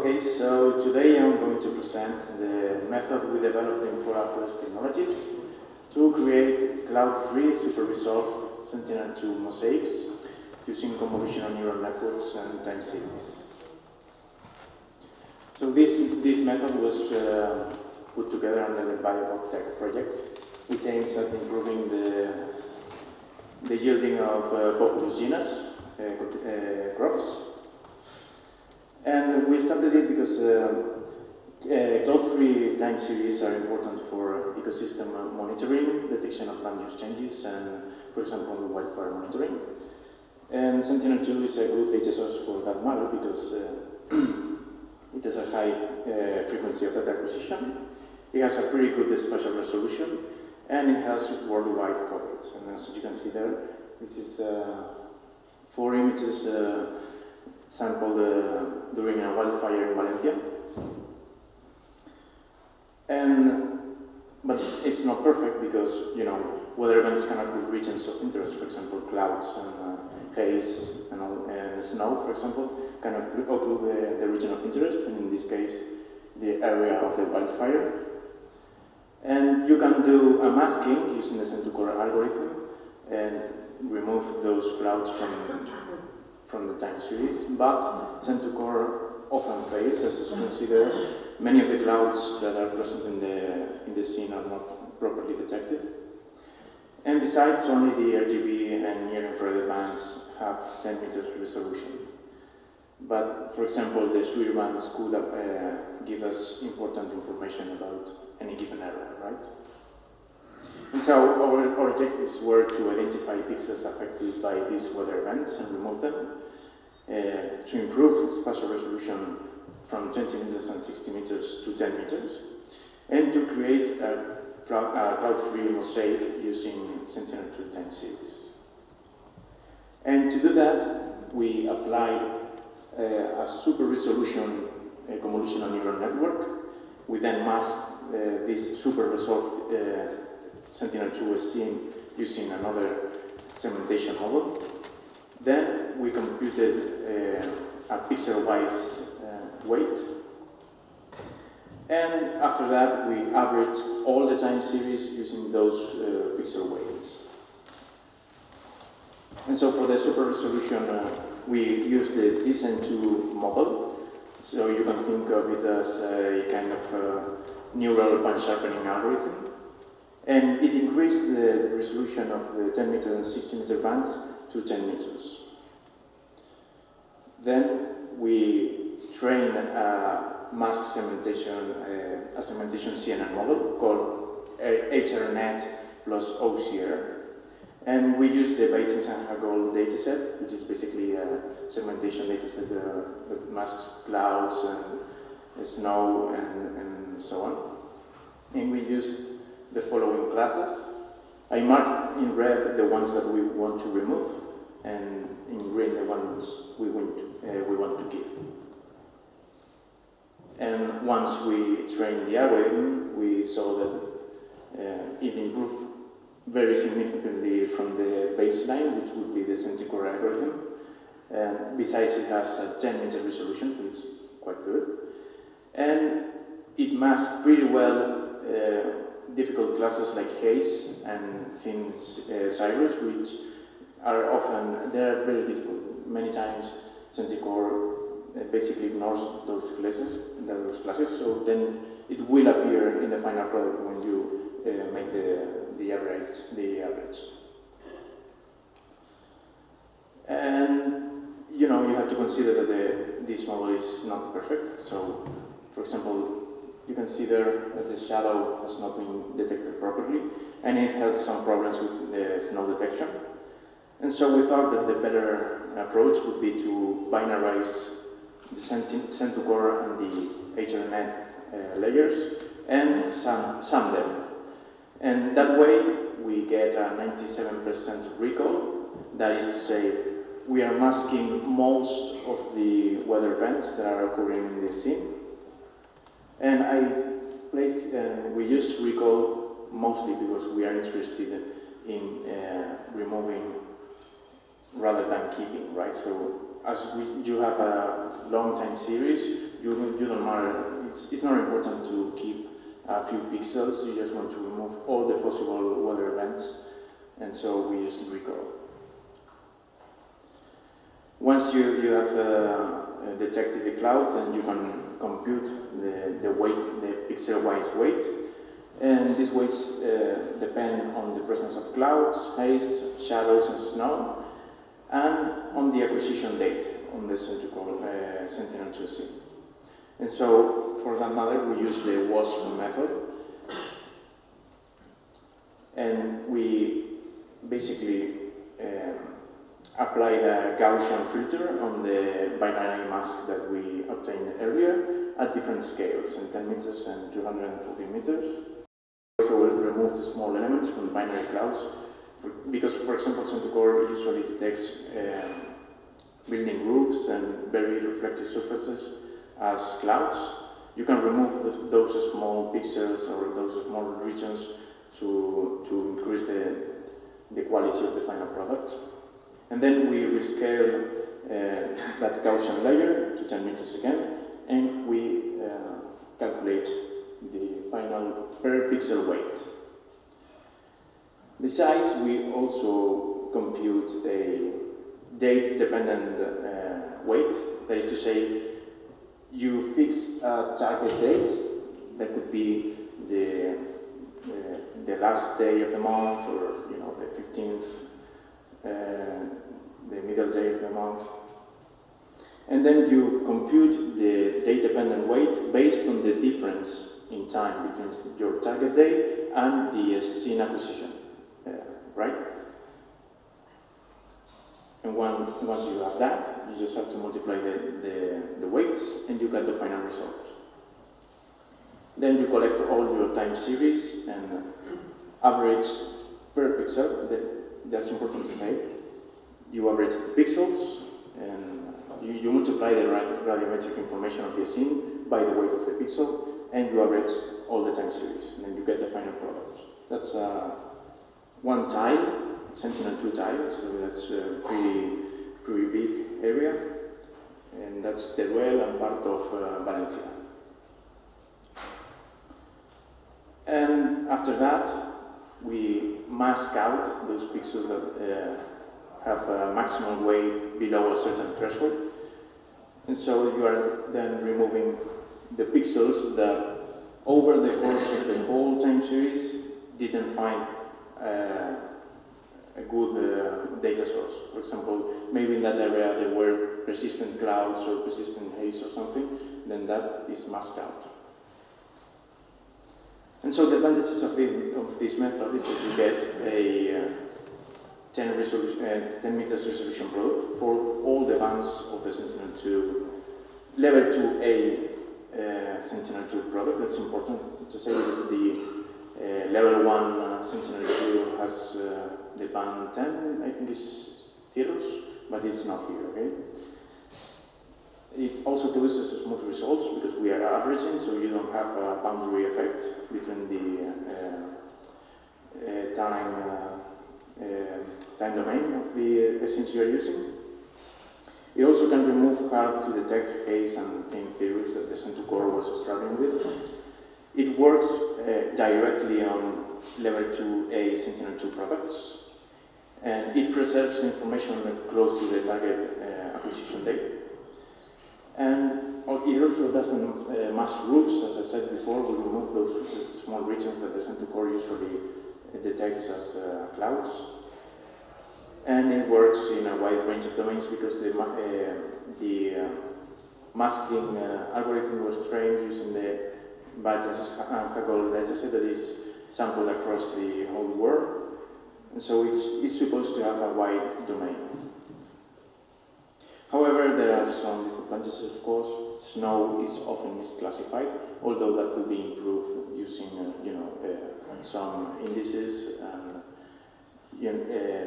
Okay, so today I'm going to present the method we developed in 4 Technologies to create cloud-free, super-resolved Sentinel-2 mosaics using convolutional neural networks and time series. So this method was put together under the BioTech project, which aims at improving the yielding of populous genus crops. And we started it because cloud-free time series are important for ecosystem monitoring, detection of land use changes, and, for example, wildfire monitoring. And Sentinel-2 is a good data source for that matter because it has a high frequency of data acquisition. It has a pretty good spatial resolution, and it has worldwide coverage. And as you can see there, this is 4 images sampled during a wildfire in Valencia. But it's not perfect because, weather events can occur regions of interest, for example, clouds and haze and snow, for example, can occlude the region of interest, and in this case, the area of the wildfire. And you can do a masking using the Send-to-Core algorithm and remove those clouds from the time series, but Send-to-Core often fails, as you consider many of the clouds that are present in the scene are not properly detected. And besides, only the RGB and near-infrared bands have 10 meters resolution. But, for example, the SWIR bands could give us important information about any given area, right? And so our objectives were to identify pixels affected by these weather events and remove them, to improve spatial resolution from 20 meters and 60 meters to 10 meters, and to create a cloud-free mosaic using Sentinel-2 time series. And to do that, we applied a super-resolution convolutional neural network. We then masked this super-resolved Sentinel-2 scene using another segmentation model. Then we computed a pixel-wise weight. And after that, we averaged all the time series using those pixel weights. And so for the super resolution, we used the DSN2 model. So you can think of it as a kind of neural band sharpening algorithm. And it increased the resolution of the 10 meter and 60 meter bands to 10 meters. Then we trained a mask segmentation, a segmentation CNN model called HRNet plus OCR. And we used the Baitens and Hagel dataset, which is basically a segmentation dataset that masks clouds and snow and so on. And we used the following classes. I marked in red the ones that we want to remove, and in green the ones we want to keep. And once we trained the algorithm, we saw that it improved very significantly from the baseline, which would be the Send-to-Core algorithm. And besides, it has a 10 meter resolution, so it's quite good. And it masks pretty well difficult classes like haze and thin cirrus, which are often, they're very difficult. Many times, Send-to-Core basically ignores those classes, so then it will appear in the final product when you make the average. And you have to consider that this model is not perfect. So, for example, you can see there that the shadow has not been detected properly, and it has some problems with the snow detection. And so we thought that the better approach would be to binarize the Send-to-Core and the HRNet layers and sum them. And that way we get a 97% recall. That is to say, we are masking most of the weather events that are occurring in the scene. And we used recall mostly because we are interested in removing rather than keeping, right? So as you have a long time series, you don't matter. It's not important to keep a few pixels. You just want to remove all the possible weather events, and so we use recall. Once you have detected the cloud, then you can compute the weight, the pixel-wise weight, and these weights depend on the presence of clouds, haze, shadows, and snow, and on the acquisition date on the Sentinel-2C. And so, for that matter, we use the WASP method, and we basically applied a Gaussian filter on the binary mask that we obtained earlier at different scales, in 10 meters and 240 meters. We also remove the small elements from the binary clouds, because, for example, Centaur usually detects building roofs and very reflective surfaces as clouds. You can remove those small pixels or those small regions to increase the quality of the final product. And then we rescale that Gaussian layer to 10 meters again, and we calculate the final per pixel weight. Besides, we also compute a date-dependent weight. That is to say, you fix a target date. That could be the last day of the month, or the 15th. The middle day of the month. And then you compute the date-dependent weight based on the difference in time between your target date and the scene acquisition, right? And once you have that, you just have to multiply the weights and you get the final result. Then you collect all your time series and average per pixel. That's important to say. You average the pixels, and you multiply the radiometric information of the scene by the weight of the pixel, and you average all the time series, and then you get the final product. That's one tile, Sentinel-2 tile, so that's a pretty big area, and that's Teruel and part of Valencia. And after that, we mask out those pixels that have a maximum weight below a certain threshold. And so you are then removing the pixels that over the course of the whole time series didn't find a good data source. For example, maybe in that area there were persistent clouds or persistent haze or something, then that is masked out. And so the advantages of this method is that you get a 10 meters resolution product for all the bands of the Sentinel-2 level 2A Sentinel-2 product. That's important to say because the level 1 Sentinel-2 has the band 10, I think is zeros, but it's not here, okay? It also produces smooth results because we are averaging, so you don't have a boundary effect between the time domain of the scenes you are using. It also can remove hard to detect haze and thin theories that the Centaur was struggling with. It works directly on level 2A Sentinel-2 products, and it preserves information close to the target acquisition date. And it also doesn't mask roofs, as I said before. We remove those small regions that the Centaur usually detects as clouds. And it works in a wide range of domains because the masking algorithm was trained using the Haggle dataset that is sampled across the whole world. And so it's supposed to have a wide domain. However, there are some disadvantages, of course. Snow is often misclassified, although that could be improved using, some indices and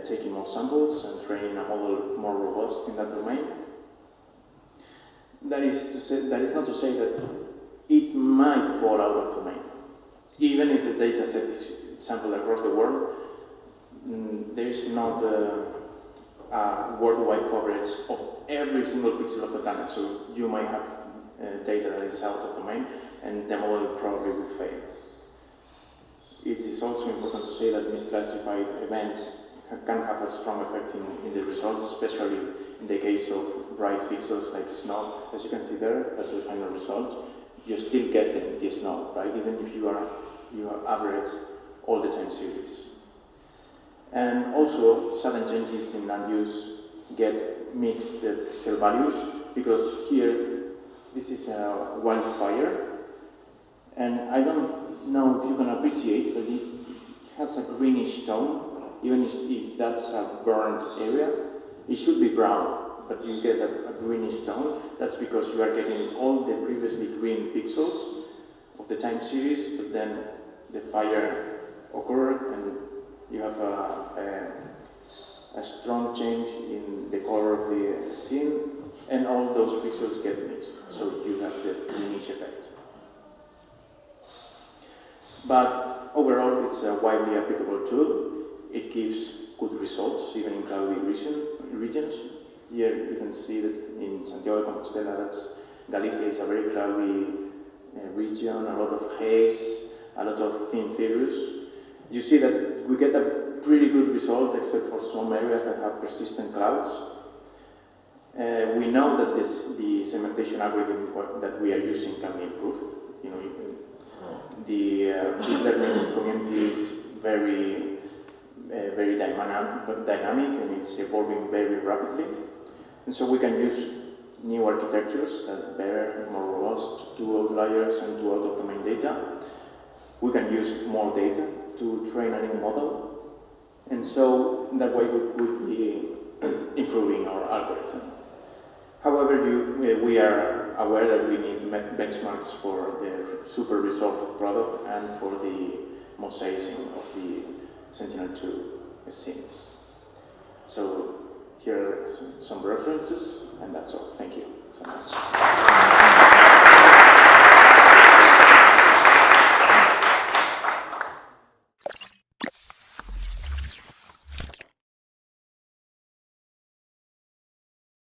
taking more samples and training a model more robust in that domain. That is not to say that it might fall out of domain. Even if the data set is sampled across the world, there is not worldwide coverage of every single pixel of the planet. So you might have data that is out of domain, and the model probably will fail. It is also important to say that misclassified events can have a strong effect in the results, especially in the case of bright pixels like snow. As you can see there, that's the final result. You still get the snow, right? Even if you are average all the time series. And also, sudden changes in land use get mixed cell values, because here, this is a wildfire, and I don't know if you can appreciate, but it has a greenish tone, even if that's a burned area. It should be brown, but you get a greenish tone. That's because you are getting all the previously green pixels of the time series, but then the fire occurred, and you have a strong change in the color of the scene, and all those pixels get mixed, so you have the greenish effect. But overall, it's a widely applicable tool. It gives good results, even in cloudy regions. Here you can see that in Santiago de Compostela, Galicia is a very cloudy region, a lot of haze, a lot of thin cirrus. You see that we get a pretty good result, except for some areas that have persistent clouds. We know that the segmentation algorithm that we are using can be improved. You know, the deep learning community is very dynamic, and it's evolving very rapidly. And so we can use new architectures that bear more robust two outliers and two out-of-domain data. We can use more data to train a new model. And so that way we could be improving our algorithm. However, we are aware that we need benchmarks for the super resolved product and for the mosaicing of the Sentinel-2 scenes. So here are some references, and that's all. Thank you so much.